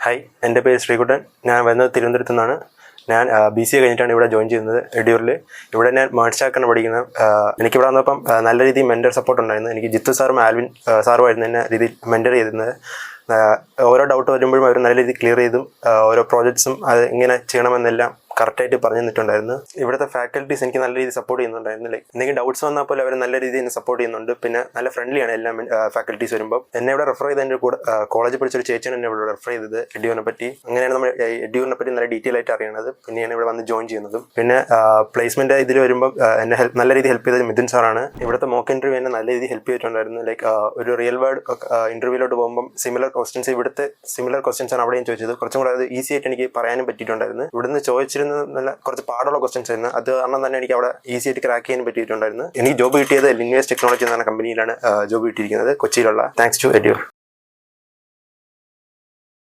Hi, എൻ്റെ പേര് ശ്രീകുട്ടൻ. ഞാൻ വരുന്നത് തിരുവനന്തപുരത്തു നിന്നാണ്. ഞാൻ BCA കഴിഞ്ഞിട്ടാണ് ഇവിടെ ജോയിൻ ചെയ്യുന്നത് എഡ്യൂറിൽ. ഇവിടെ ഞാൻ മേഴ്സാക്കാണ് പഠിക്കുന്നത്. എനിക്കിവിടെ വന്നപ്പം നല്ല രീതിയിൽ മെൻറ്റർ സപ്പോർട്ട് ഉണ്ടായിരുന്നു. എനിക്ക് ജിത്തു സാറും ആൽവിൻ സാറുമായിരുന്നു എന്നെ രീതിയിൽ മെൻറ്റർ ചെയ്തിരുന്നത്. ഓരോ ഡൗട്ട് വരുമ്പോഴും അവർ നല്ല രീതിയിൽ ക്ലിയർ ചെയ്തും ഓരോ പ്രോജക്ട്സും അത് ഇങ്ങനെ ചെയ്യണമെന്നെല്ലാം കറക്റ്റായിട്ട് പറഞ്ഞു തന്നിട്ടുണ്ടായിരുന്നു. ഇവിടുത്തെ ഫാക്കൽറ്റീസ് എനിക്ക് നല്ല രീതിയിൽ സപ്പോർട്ട് ചെയ്യുന്നുണ്ടായിരുന്നു. ലൈക്ക് എന്തെങ്കിലും ഡൗട്ട്സ് വന്നാൽ പോലും അവർ നല്ല രീതിയിൽ എന്നെ സപ്പോർട്ട് ചെയ്യുന്നുണ്ട്. പിന്നെ നല്ല ഫ്രണ്ട്ലിയാണ് എല്ലാ ഫാക്കൽറ്റീസ് വരുമ്പോൾ. എന്നെ ഇവിടെ റെഫർ ചെയ്ത് എൻ്റെ കൂടെ കോളേജിൽ പഠിച്ചൊരു ചേച്ചിയാണ് എന്നെ ഇവിടെ റെഫർ ചെയ്തത് എഡ്യൂറിനെ പറ്റി. അങ്ങനെയാണ് നമ്മൾ എഡ്യൂറിനെ പറ്റി നല്ല ഡീറ്റെയിൽ ആയിട്ട് അറിയണത്. പിന്നെയാണ് ഇവിടെ വന്ന് ജോയിൻ ചെയ്യുന്നതും. പിന്നെ പ്ലേസ്മെൻറ്റ് ഇതിൽ വരുമ്പോൾ എന്നെ നല്ല രീതിയിൽ ഹെൽപ്പ് ചെയ്തത് മിഥുൻ സാറാണ്. ഇവിടുത്തെ മോക്ക് ഇൻ്റർവ്യൂ എന്നെ നല്ല രീതിയിൽ ഹെൽപ്പ് ചെയ്തിട്ടുണ്ടായിരുന്നു. ലൈക്ക് ഒരു റിയൽ വേൾഡ് ഇൻ്റർവ്യൂലോട്ട് പോകുമ്പോൾ സിമിലർ ക്വസ്റ്റ്യൻസ് ആണ് അവിടെയും ചോദിച്ചത്. കുറച്ചും കൂടെ അത് ഈസി ആയിട്ട് എനിക്ക് പറയാനും പറ്റിയിട്ടുണ്ടായിരുന്നു. ഇവിടുന്ന് ചോദിച്ചിരുന്നത് നല്ല കുറച്ച് പാടുള്ള ക്വസ്റ്റ്യൻസ് ആയിരുന്നു. അത് കാരണം തന്നെ എനിക്ക് അവിടെ ഈസി ആയിട്ട് ക്രാക്ക് ചെയ്യാൻ പറ്റിയിട്ടുണ്ടായിരുന്നു. എനിക്ക് ജോബ് കിട്ടിയത് ലിനിവേഴ്സ് ടെക്നോളജി എന്ന കമ്പനിയിലാണ് ജോബ് കിട്ടിയിരിക്കുന്നത്, കൊച്ചിയിലുള്ള. Thanks to എഡ്യൂർ.